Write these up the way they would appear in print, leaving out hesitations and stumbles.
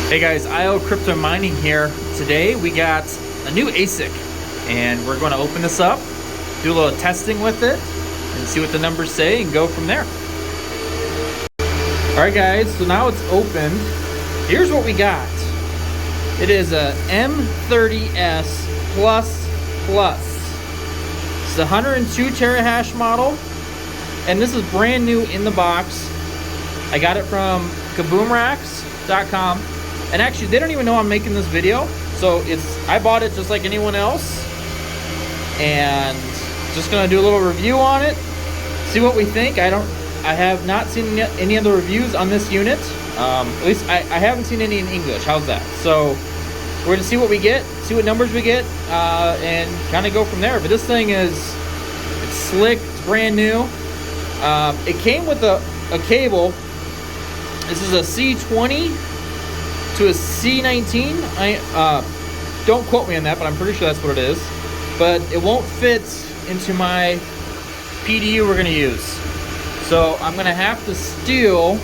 Hey guys, IO Crypto Mining here. Today we got a new ASIC and we're going to open this up, do a little testing with it and see what the numbers say and go from there. Alright guys, so now it's opened. Here's what we got. It is a M30S Plus. It's the 102 terahash model and this is brand new in the box. I got it from kaboomracks.com. And actually, they don't even know I'm making this video. So I bought it just like anyone else. And just gonna do a little review on it. See what we think. I have not seen any of the reviews on this unit. At least I haven't seen any in English. How's that? So we're gonna see what we get, see what numbers we get, and kind of go from there. But this thing it's slick, it's brand new. It came with a cable. This is a C20 to a C19. Don't quote me on that, but I'm pretty sure that's what it is. But it won't fit into my PDU we're gonna use. So I'm gonna have to steal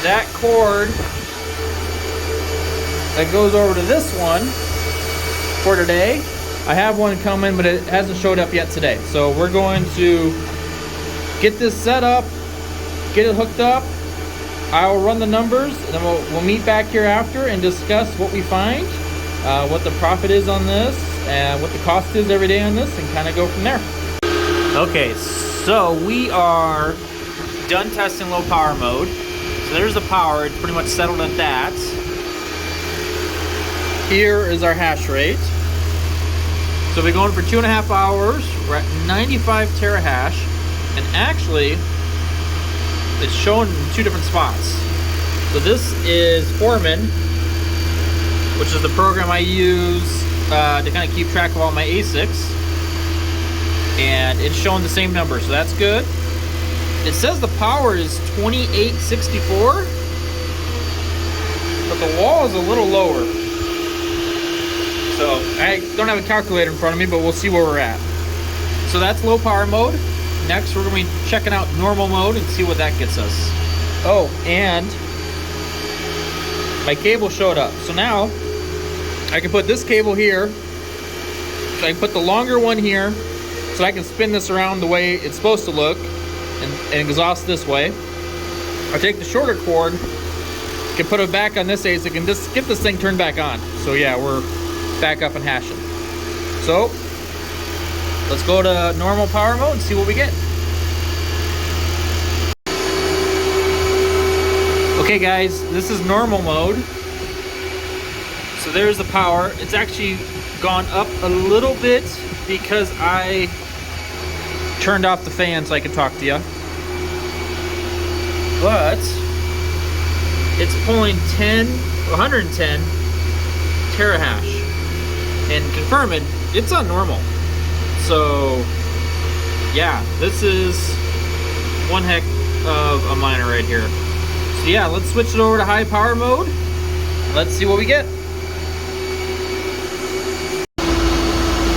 that cord that goes over to this one for today. I have one coming, but it hasn't showed up yet today. So we're going to get this set up, get it hooked up. I'll run the numbers, and then we'll meet back here after and discuss what we find, what the profit is on this, and what the cost is every day on this, and kind of go from there. Okay, so we are done testing low power mode. So there's the power, it's pretty much settled at that. Here is our hash rate. So we're going for 2.5 hours. We're at 95 terahash, and actually, it's shown in two different spots. So this is Foreman, which is the program I use to kind of keep track of all my ASICs. And it's showing the same number, so that's good. It says the power is 2864, but the wall is a little lower. So I don't have a calculator in front of me, but we'll see where we're at. So that's low power mode. Next, we're going to be checking out normal mode and see what that gets us. Oh, and my cable showed up. So now, I can put this cable here. So I can put the longer one here, so I can spin this around the way it's supposed to look, and exhaust this way. I'll take the shorter cord, can put it back on this ASIC, and just get this thing turned back on. So yeah, we're back up and hashing. So, let's go to normal power mode and see what we get. Okay guys, this is normal mode. So there's the power. It's actually gone up a little bit because I turned off the fan so I could talk to you. But it's pulling 110 terahash. And confirming, it's on normal. So, yeah, this is one heck of a miner right here. So yeah, let's switch it over to high power mode. Let's see what we get.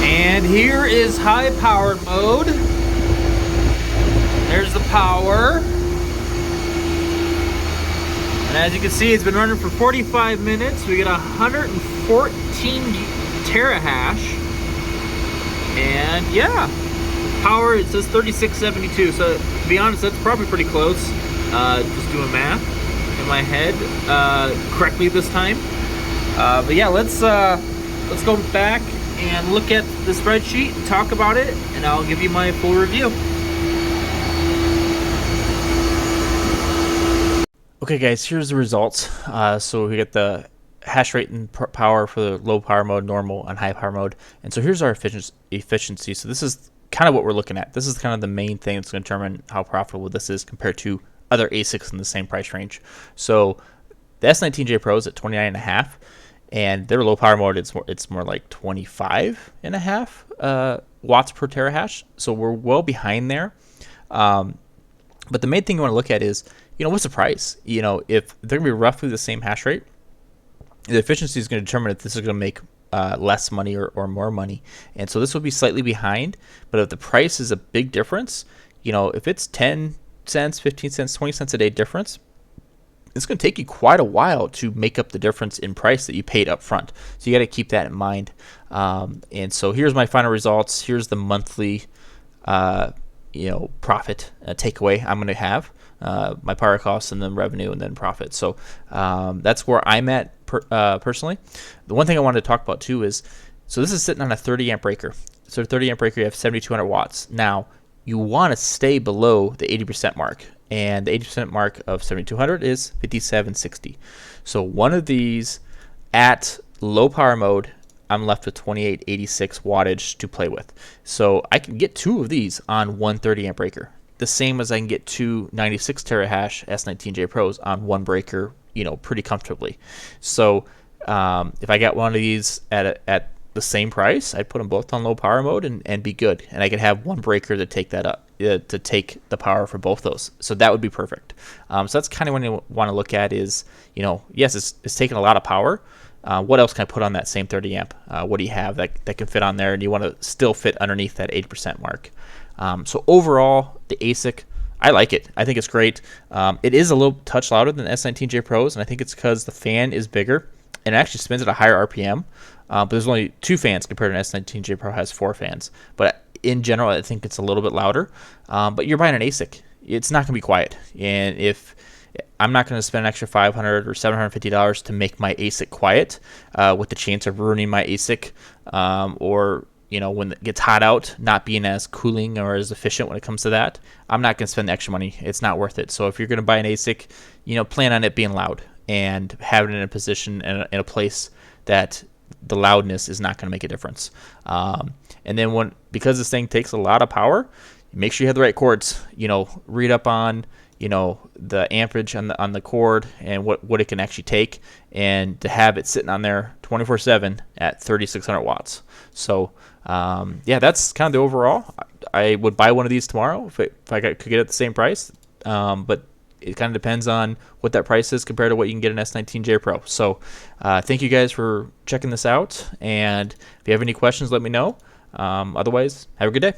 And here is high powered mode. There's the power. And as you can see, it's been running for 45 minutes. We get 114 terahash. And yeah, power, it says 3672. So to be honest, that's probably pretty close. Just doing math in my head correctly this time. But yeah, let's go back and look at the spreadsheet and talk about it, and I'll give you my full review. Okay guys, here's the results. So we get the hash rate and power for the low power mode, normal, and high power mode. And so here's our efficiency. So this is kind of what we're looking at. This is kind of the main thing that's going to determine how profitable this is compared to other ASICs in the same price range. So the S19J Pro is at 29.5, and their low power mode, it's more like 25.5 watts per terahash. So we're well behind there. But the main thing you want to look at is, what's the price? If they're going to be roughly the same hash rate, the efficiency is going to determine if this is going to make less money or more money. And so this will be slightly behind, but if the price is a big difference, if it's 10 cents, 15 cents, 20 cents a day difference, it's going to take you quite a while to make up the difference in price that you paid up front. So you got to keep that in mind. And so here's my final results. Here's the monthly profit takeaway I'm going to have. My power costs and then revenue and then profit. So that's where I'm at personally. The one thing I wanted to talk about too is, so this is sitting on a 30 amp breaker. So 30 amp breaker, you have 7,200 watts. Now you want to stay below the 80% mark, and the 80% mark of 7,200 is 5760. So one of these at low power mode, I'm left with 2886 wattage to play with. So I can get 2 of these on one 30 amp breaker, the same as I can get 2 96 terahash S19J Pros on one breaker, pretty comfortably. So if I got one of these at the same price, I'd put them both on low power mode and be good, and I could have one breaker to take that up, to take the power for both those. So that would be perfect. So that's kind of what you want to look at is, yes, it's taking a lot of power. What else can I put on that same 30 amp? What do you have that can fit on there, and you want to still fit underneath that 80% mark? So overall, the ASIC, I like it. I think it's great. It is a little touch louder than the S19J Pros, and I think it's because the fan is bigger and it actually spins at a higher RPM. But there's only 2 fans compared to an S19J Pro has 4 fans. But in general, I think it's a little bit louder. But you're buying an ASIC. It's not going to be quiet. And if I'm not going to spend an extra $500 or $750 to make my ASIC quiet, with the chance of ruining my ASIC, or when it gets hot out, not being as cooling or as efficient when it comes to that, I'm not going to spend the extra money. It's not worth it. So if you're going to buy an ASIC, plan on it being loud and have it in a position and in a place that the loudness is not going to make a difference. And then because this thing takes a lot of power, make sure you have the right cords. Read up on the amperage on the cord and what it can actually take, and to have it sitting on there 24/7 at 3,600 watts. So that's kind of the overall. I would buy one of these tomorrow if I could get it at the same price. But it kind of depends on what that price is compared to what you can get an S19J Pro. So thank you guys for checking this out, and if you have any questions, let me know. Otherwise, have a good day.